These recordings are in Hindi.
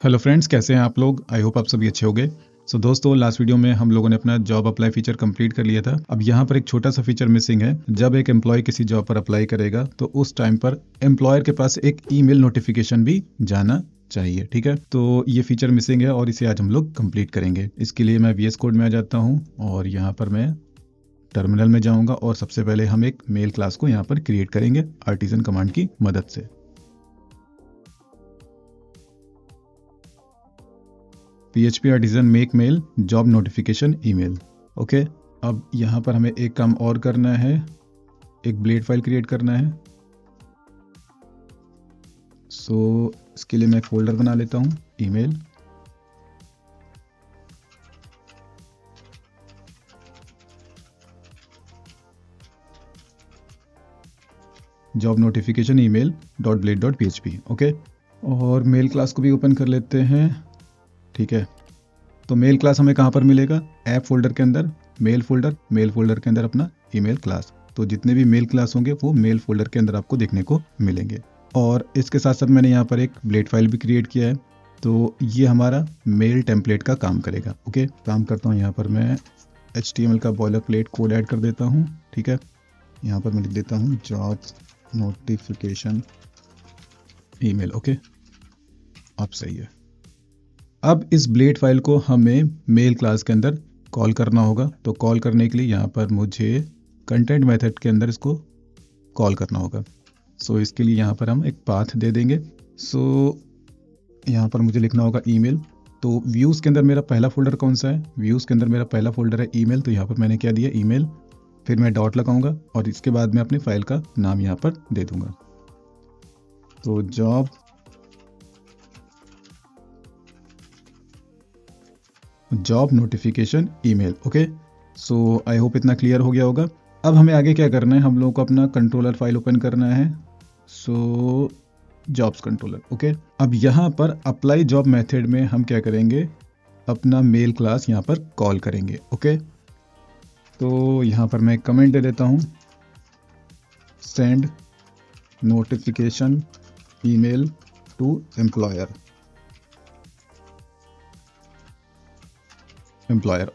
हेलो फ्रेंड्स, कैसे हैं आप लोग? आई होप आप सभी अच्छे होंगे। दोस्तों, लास्ट वीडियो में हम लोगों ने अपना जॉब अप्लाई फीचर कंप्लीट कर लिया था। अब यहाँ पर एक छोटा सा फीचर मिसिंग है। जब एक एम्प्लॉय किसी जॉब पर अप्लाई करेगा तो उस टाइम पर एम्प्लॉयर के पास एक ईमेल नोटिफिकेशन भी जाना चाहिए। ठीक है, तो ये फीचर मिसिंग है और इसे आज हम लोग कंप्लीट करेंगे। इसके लिए मैं VS कोड में आ जाता हूँ और यहाँ पर मैं टर्मिनल में जाऊँगा और सबसे पहले हम एक मेल क्लास को यहाँ पर क्रिएट करेंगे आर्टिजन कमांड की मदद से। PHP artisan make mail job notification email. Okay, अब यहाँ पर हमें एक काम और करना है, एक ब्लेड फाइल क्रिएट करना है। इसके लिए मैं एक फोल्डर बना लेता हूँ, email. Job notification email .blade.php। Okay, और मेल क्लास को भी ओपन कर लेते हैं। ठीक है, तो मेल क्लास हमें कहाँ पर मिलेगा? ऐप फोल्डर के अंदर, मेल फोल्डर के अंदर अपना ईमेल क्लास। तो जितने भी मेल क्लास होंगे वो मेल फोल्डर के अंदर आपको देखने को मिलेंगे। और इसके साथ साथ मैंने यहाँ पर एक ब्लेड फाइल भी क्रिएट किया है, तो ये हमारा मेल टेम्पलेट का काम करेगा। ओके, काम करता हूँ। यहाँ पर मैं HTML का बॉयलर प्लेट कोड ऐड कर देता हूँ। ठीक है, यहाँ पर मैं लिख देता हूँ जॉब नोटिफिकेशन ईमेल। ओके, अब सही है। अब इस ब्लेड फाइल को हमें मेल क्लास के अंदर कॉल करना होगा। तो कॉल करने के लिए यहाँ पर मुझे कंटेंट मेथड के अंदर इसको कॉल करना होगा। इसके लिए यहाँ पर हम एक पाथ दे देंगे। यहाँ पर मुझे लिखना होगा ईमेल। तो व्यूज़ के अंदर मेरा पहला फोल्डर कौन सा है? व्यूज़ के अंदर मेरा पहला फोल्डर है ईमेल। तो यहाँ पर मैंने क्या दिया? ईमेल। फिर मैं डॉट लगाऊंगा और इसके बाद मैं अपनी फाइल का नाम यहाँ पर दे दूंगा। तो job notification email. Okay, I hope इतना क्लियर हो गया होगा। अब हमें आगे क्या करना है? हम लोगों को अपना कंट्रोलर फाइल ओपन करना है। Jobs controller. ओके, अब यहाँ पर अप्लाई जॉब मेथड में हम क्या करेंगे? अपना मेल क्लास यहाँ पर कॉल करेंगे। ओके, तो यहाँ पर मैं कमेंट दे देता हूँ, send notification email to employer.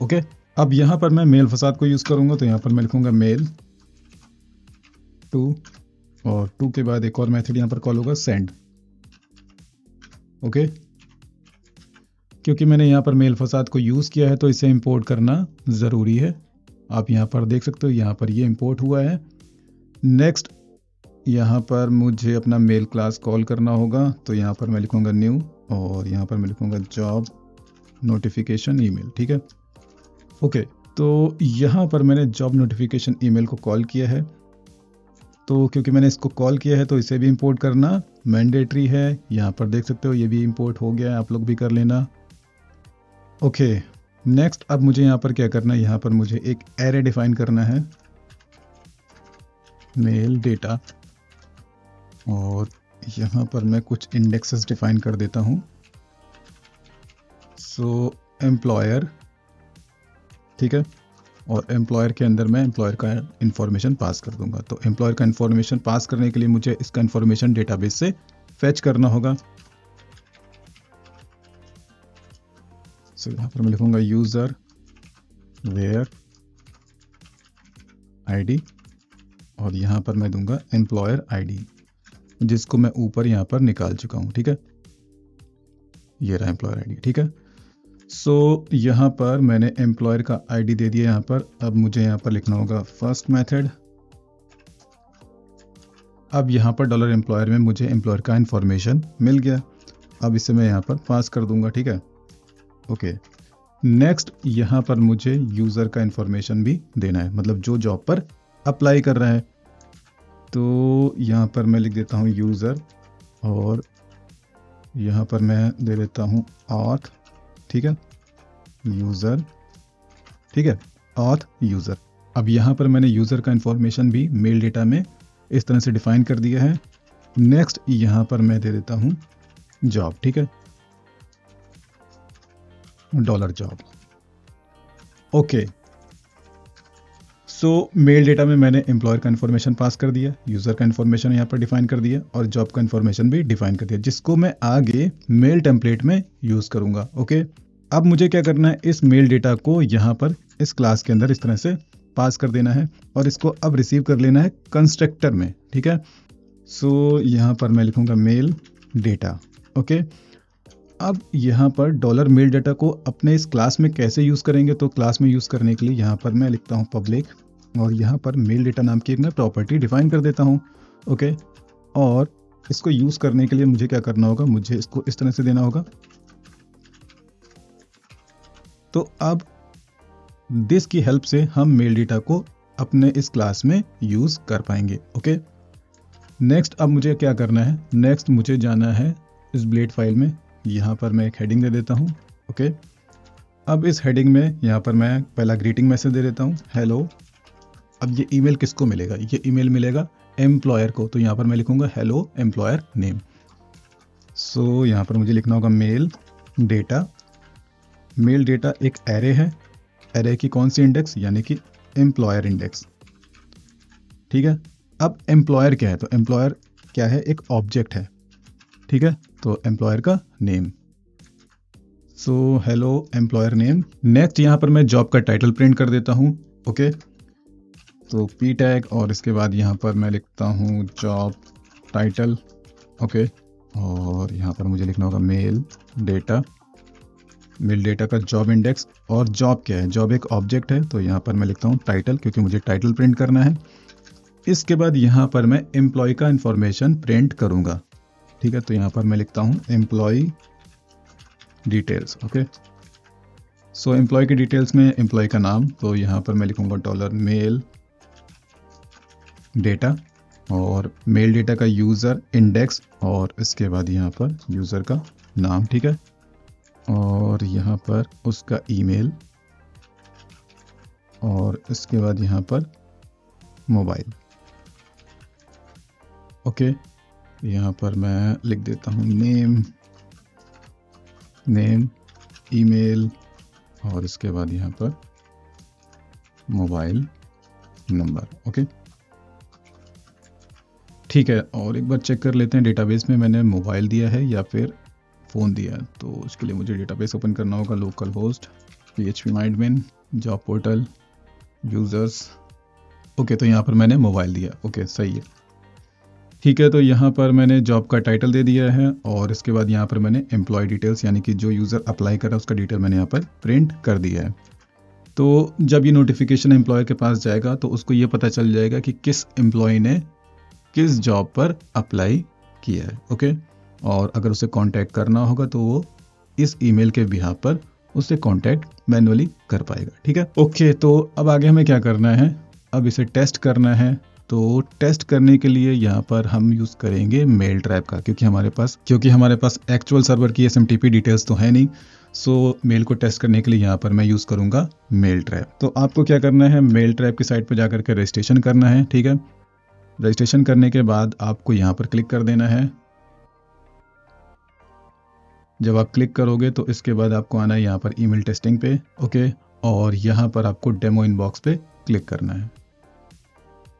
Okay, अब यहाँ पर मैं मेल फसाद को यूज़ करूँगा। तो यहाँ पर मैं लिखूँगा मेल टू, और टू के बाद एक और मेथड यहाँ पर कॉल होगा, सेंड। ओके, क्योंकि मैंने यहाँ पर मेल फसाद को यूज़ किया है तो इसे इंपोर्ट करना ज़रूरी है। आप यहाँ पर देख सकते हो, यहाँ पर ये इंपोर्ट हुआ है। नेक्स्ट, यहाँ पर मुझे अपना मेल क्लास कॉल करना होगा। तो यहाँ पर मैं लिखूँगा न्यू, और यहाँ पर मैं लिखूँगा जॉब नोटिफिकेशन ईमेल। ठीक है, ओके, तो यहाँ पर मैंने जॉब नोटिफिकेशन ईमेल को कॉल किया है। तो क्योंकि मैंने इसको कॉल किया है तो इसे भी इंपोर्ट करना मैंडेटरी है। यहाँ पर देख सकते हो ये भी इंपोर्ट हो गया है, आप लोग भी कर लेना। ओके, नेक्स्ट, अब मुझे यहाँ पर क्या करना है? यहाँ पर मुझे एक एरे डिफाइन करना है, मेल डेटा, और यहाँ पर मैं कुछ इंडेक्सेस डिफाइन कर देता हूँ। एम्प्लॉयर। ठीक है, और एम्प्लॉयर के अंदर मैं एम्प्लॉयर का इंफॉर्मेशन पास कर दूंगा। तो एम्प्लॉयर का इंफॉर्मेशन पास करने के लिए मुझे इसका इंफॉर्मेशन डेटाबेस से फेच करना होगा। यहाँ पर मैं लिखूंगा यूजर वेयर आईडी, और यहाँ पर मैं दूंगा एम्प्लॉयर आईडी, जिसको मैं ऊपर यहाँ पर निकाल चुका हूँ। ठीक है, ये रहा एम्प्लॉयर आईडी। ठीक है, यहाँ पर मैंने एम्प्लॉयर का आईडी दे दिया यहाँ पर। अब मुझे यहाँ पर लिखना होगा फर्स्ट मेथड। अब यहाँ पर डॉलर एम्प्लॉयर में मुझे एम्प्लॉयर का इंफॉर्मेशन मिल गया। अब इसे मैं यहाँ पर पास कर दूंगा। ठीक है, ओके, नेक्स्ट, यहाँ पर मुझे यूज़र का इंफॉर्मेशन भी देना है, मतलब जो जॉब पर अप्लाई कर रहा है। तो यहाँ पर मैं लिख देता हूँ यूज़र, और यहाँ पर मैं दे देता हूँ ऑथ। ठीक है, यूज़र। ठीक है, ऑथ यूज़र। अब यहाँ पर मैंने यूज़र का इंफॉर्मेशन भी मेल डेटा में इस तरह से डिफाइन कर दिया है। नेक्स्ट, यहाँ पर मैं दे देता हूँ जॉब। ठीक है, $जॉब। ओके, सो मेल डेटा में मैंने एम्प्लॉयर का इन्फॉर्मेशन पास कर दिया, यूज़र का इन्फॉर्मेशन यहाँ पर डिफाइन कर दिया और जॉब का इन्फॉर्मेशन भी डिफाइन कर दिया, जिसको मैं आगे मेल टेम्पलेट में यूज़ करूँगा। ओके, अब मुझे क्या करना है, इस मेल डेटा को यहाँ पर इस क्लास के अंदर इस तरह से पास कर देना है और इसको अब रिसीव कर लेना है कंस्ट्रक्टर में। ठीक है, सो यहाँ पर मैं लिखूँगा मेल डेटा। ओके, अब यहाँ पर डॉलर मेल डेटा को अपने इस क्लास में कैसे यूज़ करेंगे, तो क्लास में यूज़ करने के लिए यहाँ पर मैं लिखता हूँ पब्लिक और यहाँ पर मेल डेटा नाम की एक मैं प्रॉपर्टी डिफाइन कर देता हूँ। ओके, और इसको यूज़ करने के लिए मुझे क्या करना होगा, मुझे इसको इस तरह से देना होगा। तो अब दिस की हेल्प से हम मेल डेटा को अपने इस क्लास में यूज़ कर पाएंगे। ओके, नेक्स्ट अब मुझे क्या करना है, नेक्स्ट मुझे जाना है इस ब्लेड फाइल में, यहाँ पर मैं एक हेडिंग दे देता हूँ। ओके, अब इस हेडिंग में यहाँ पर मैं पहला ग्रीटिंग मैसेज दे देता हूँ, हेलो। अब ये ईमेल किसको मिलेगा, ये ईमेल मिलेगा एम्प्लॉयर को, तो यहाँ पर मैं लिखूँगा हेलो एम्प्लॉयर नेम। सो यहाँ पर मुझे लिखना होगा मेल डेटा। मेल डेटा एक एरे है, एरे की कौन सी इंडेक्स, यानी कि एम्प्लॉयर इंडेक्स। ठीक है, अब एम्प्लॉयर क्या है, तो एम्प्लॉयर क्या है, एक ऑब्जेक्ट है। ठीक है, तो एम्प्लॉयर का name, so hello employer name. Next यहाँ पर मैं जॉब का टाइटल प्रिंट कर देता हूँ। ओके, तो पी टैग और इसके बाद यहाँ पर मैं लिखता हूँ जॉब टाइटल। ओके, और यहाँ पर मुझे लिखना होगा मेल डेटा, मेल डेटा का जॉब इंडेक्स। और जॉब क्या है, जॉब एक ऑब्जेक्ट है, तो यहाँ पर मैं लिखता हूँ टाइटल, क्योंकि मुझे टाइटल प्रिंट करना है। इसके बाद यहाँ पर मैं एम्प्लॉय का इंफॉर्मेशन प्रिंट करूँगा। ठीक है, तो यहाँ पर मैं लिखता हूँ एम्प्लॉय डिटेल्स। ओके, सो एम्प्लॉय की डिटेल्स में एम्प्लॉय का नाम, तो यहाँ पर मैं लिखूँगा डॉलर मेल डेटा और मेल डेटा का यूज़र इंडेक्स और इसके बाद यहाँ पर यूज़र का नाम। ठीक है, और यहाँ पर उसका ईमेल और इसके बाद यहाँ पर मोबाइल। ओके, यहाँ पर मैं लिख देता हूँ नेम ईमेल और इसके बाद यहाँ पर मोबाइल नंबर। ओके, ठीक है, और एक बार चेक कर लेते हैं डेटाबेस में मैंने मोबाइल दिया है या फिर फ़ोन दिया है। तो उसके लिए मुझे डेटाबेस ओपन करना होगा, local host phpMyAdmin job portal users. Okay, तो यहाँ पर मैंने मोबाइल दिया। ओके, सही है। ठीक है, तो यहाँ पर मैंने जॉब का टाइटल दे दिया है और इसके बाद यहाँ पर मैंने एम्प्लॉय डिटेल्स, यानी कि जो यूज़र अप्लाई कर रहा है उसका डिटेल मैंने यहाँ पर प्रिंट कर दिया है। तो जब ये नोटिफिकेशन एम्प्लॉयर के पास जाएगा तो उसको ये पता चल जाएगा कि किस एम्प्लॉय ने किस जॉब पर अप्लाई किया है। ओके, और अगर उसे कांटेक्ट करना होगा तो वो इस ईमेल के बिहाफ पर उससे कांटेक्ट मैन्युअली कर पाएगा। ठीक है, ओके, तो अब आगे हमें क्या करना है, अब इसे टेस्ट करना है। तो टेस्ट करने के लिए यहाँ पर हम यूज़ करेंगे मेल ट्रैप का, क्योंकि हमारे पास एक्चुअल सर्वर की SMTP डिटेल्स तो है नहीं। सो मेल को टेस्ट करने के लिए यहाँ पर मैं यूज़ करूँगा मेल ट्रैप। तो आपको क्या करना है, मेल ट्रैप की साइट पर जाकर के रजिस्ट्रेशन करना है। ठीक है, रजिस्ट्रेशन करने के बाद आपको यहाँ पर क्लिक कर देना है। जब आप क्लिक करोगे तो इसके बाद आपको आना है यहाँ पर ईमेल टेस्टिंग पे। ओके, और यहाँ पर आपको डेमो इनबॉक्स पे क्लिक करना है।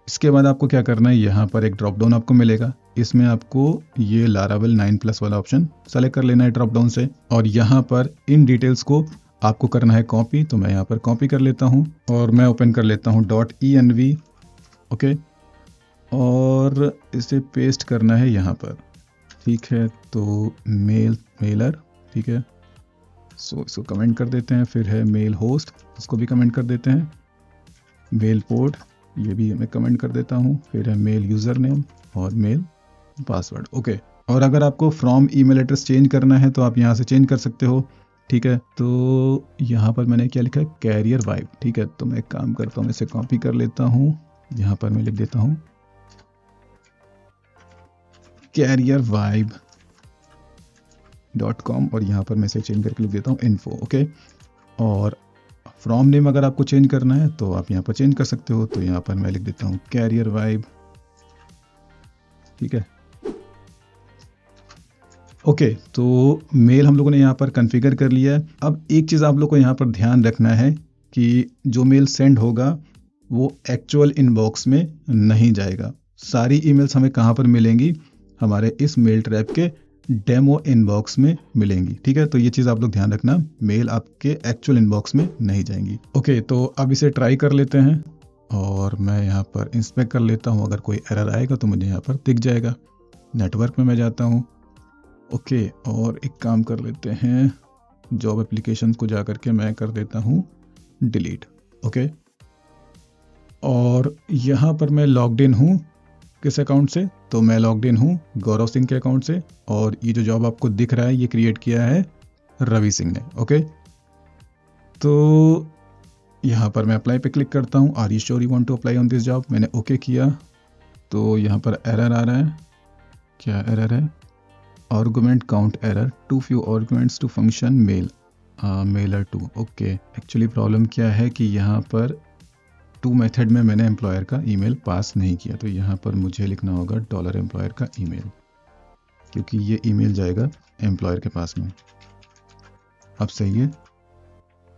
इसके बाद आपको क्या करना है, यहाँ पर एक ड्रॉप डाउन आपको मिलेगा, इसमें आपको ये लारावेल 9+ वाला ऑप्शन सेलेक्ट कर लेना है ड्रॉप डाउन से, और यहाँ पर इन डिटेल्स को आपको करना है कॉपी। तो मैं यहाँ पर कॉपी कर लेता हूँ और मैं ओपन कर लेता हूँ .env। ओके, और इसे पेस्ट करना है यहाँ पर। ठीक है, तो मेलर। ठीक है, सो इसको कमेंट कर देते हैं। फिर है मेल होस्ट, इसको भी कमेंट कर देते हैं। मेल पोर्ट, ये भी मैं कमेंट कर देता हूँ। फिर है मेल यूज़र नेम और मेल पासवर्ड। ओके, और अगर आपको फ्रॉम ईमेल एड्रेस चेंज करना है तो आप यहाँ से चेंज कर सकते हो। ठीक है, तो यहाँ पर मैंने क्या लिखा है, कैरियर वाइब। ठीक है, तो मैं एक काम करता हूँ, इसे कॉपी कर लेता हूँ, यहाँ पर मैं लिख देता हूँ careervibe.com और यहाँ पर मैं इसे चेंज करके लिख देता हूँ info। ओके, और फ्रॉम नेम अगर आपको चेंज करना है तो आप यहाँ पर चेंज कर सकते हो। तो यहाँ पर मैं लिख देता हूँ careervibe। ठीक है, ओके, तो मेल हम लोगों ने यहाँ पर कॉन्फ़िगर कर लिया है। अब एक चीज़ आप लोग को यहाँ पर ध्यान रखना है कि जो मेल सेंड होगा वो एक्चुअल इनबॉक्स में नहीं जाएगा। सारी ईमेल्स हमें कहाँ पर मिलेंगी, हमारे इस मेल ट्रैप के डेमो इनबॉक्स में मिलेंगी। ठीक है, तो ये चीज़ आप लोग ध्यान रखना, मेल आपके एक्चुअल इनबॉक्स में नहीं जाएंगी। ओके, तो अब इसे ट्राई कर लेते हैं और मैं यहाँ पर इंस्पेक्ट कर लेता हूँ। अगर कोई एरर आएगा तो मुझे यहाँ पर दिख जाएगा। नेटवर्क में मैं जाता हूँ। ओके, और एक काम कर लेते हैं, जॉब एप्लीकेशन को जा करके मैं कर देता हूँ डिलीट। ओके, और यहाँ पर मैं लॉग्ड इन हूँ किस अकाउंट से, तो मैं लॉग्ड इन हूँ गौरव सिंह के अकाउंट से, और ये जो जॉब आपको दिख रहा है ये क्रिएट किया है रवि सिंह ने। ओके, तो यहाँ पर मैं अप्लाई पे क्लिक करता हूँ। Are you sure you want to apply on this job, मैंने ओके किया। तो यहाँ पर एरर आ रहा है। क्या एरर है? Argument count error, too few arguments to function mail mailer to. Okay, actually problem क्या है कि यहाँ पर टू मेथड में मैंने एम्प्लॉयर का ईमेल पास नहीं किया, तो यहाँ पर मुझे लिखना होगा $एम्प्लॉयर का ईमेल, क्योंकि ये ईमेल जाएगा एम्प्लॉयर के पास में। अब सही है।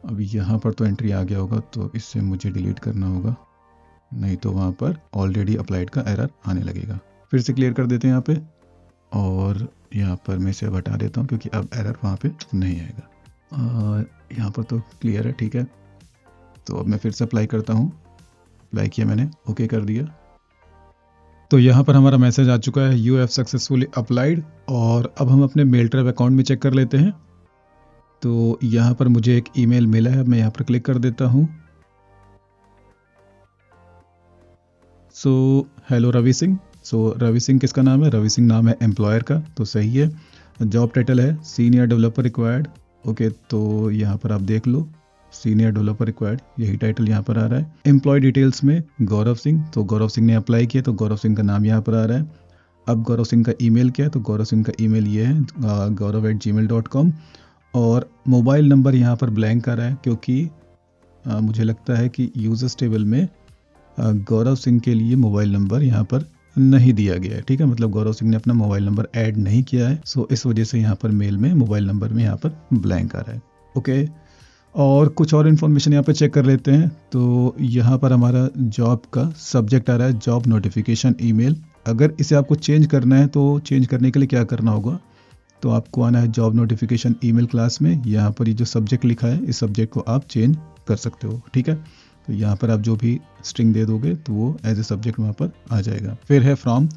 अभी यहाँ पर तो एंट्री आ गया होगा, तो इससे मुझे डिलीट करना होगा, नहीं तो वहाँ पर ऑलरेडी अप्लाइड का एरर आने लगेगा। फिर से क्लियर कर देते हैं यहाँ पे, और यहाँ पर मैं इसे हटा देता हूँ क्योंकि अब एरर वहाँ पे नहीं आएगा। यहाँ पर तो क्लियर है, ठीक है। तो अब मैं फिर से अप्लाई करता हूँ। अप्लाई किया मैंने, ओके कर दिया। तो यहाँ पर हमारा मैसेज आ चुका है, यू हैव सक्सेसफुली अप्लाइड। और अब हम अपने मेल ट्रैप अकाउंट में चेक कर लेते हैं। तो यहाँ पर मुझे एक ईमेल मिला है, मैं यहाँ पर क्लिक कर देता हूँ। So hello Ravi Singh. So Ravi Singh किसका नाम है? रवि सिंह नाम है एम्प्लॉयर का, तो सही है। जॉब टाइटल है सीनियर डेवलपर रिक्वायर्ड। ओके, तो यहाँ पर आप देख लो, सीनियर डेवलपर रिक्वायर्ड, यही टाइटल यहाँ पर आ रहा है। एम्प्लॉय डिटेल्स में गौरव सिंह, तो गौरव सिंह ने अप्लाई किया, तो गौरव सिंह का नाम यहाँ पर आ रहा है। अब गौरव सिंह का ईमेल क्या है? तो गौरव सिंह का ईमेल ये है gaurav@gmail.com। और मोबाइल नंबर यहाँ पर ब्लैंक आ रहा है, क्योंकि मुझे लगता है कि यूजर्स टेबल में गौरव सिंह के लिए मोबाइल नंबर यहाँ पर नहीं दिया गया है। ठीक है, मतलब गौरव सिंह ने अपना मोबाइल नंबर ऐड नहीं किया है, सो इस वजह से यहाँ पर मेल में मोबाइल नंबर में यहाँ पर ब्लैंक आ रहा है। ओके, और कुछ और इन्फॉर्मेशन यहाँ पे चेक कर लेते हैं। तो यहाँ पर हमारा जॉब का सब्जेक्ट आ रहा है जॉब नोटिफिकेशन ईमेल। अगर इसे आपको चेंज करना है तो चेंज करने के लिए क्या करना होगा, तो आपको आना है जॉब नोटिफिकेशन ईमेल क्लास में। यहाँ पर ये जो सब्जेक्ट लिखा है, इस सब्जेक्ट को आप चेंज कर सकते हो। ठीक है, तो यहाँ पर आप जो भी स्ट्रिंग दे दोगे तो वो एज ए सब्जेक्ट वहाँ पर आ जाएगा। फिर है फ्रॉम।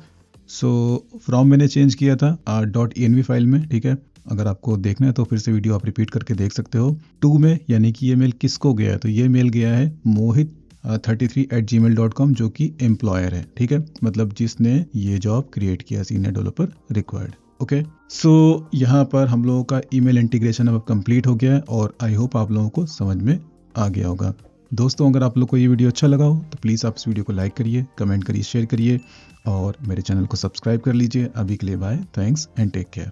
सो फ्रॉम मैंने चेंज किया था .env फाइल में। ठीक है, अगर आपको देखना है तो फिर से वीडियो आप रिपीट करके देख सकते हो। टू में, यानी कि ये मेल किसको गया है, तो ये मेल गया है मोहित 33@gmail.com, जो कि एम्प्लॉयर है। ठीक है, मतलब जिसने ये जॉब क्रिएट किया, सीनियर डेवलपर रिक्वायर्ड। ओके, सो यहाँ पर हम लोगों का ईमेल इंटीग्रेशन अब कंप्लीट हो गया है, और आई होप आप लोगों को समझ में आ गया होगा। दोस्तों, अगर आप लोग को ये वीडियो अच्छा लगा हो तो प्लीज़ आप इस वीडियो को लाइक करिए, कमेंट करिए, शेयर करिए, और मेरे चैनल को सब्सक्राइब कर लीजिए। अभी के लिए bye, thanks and take care.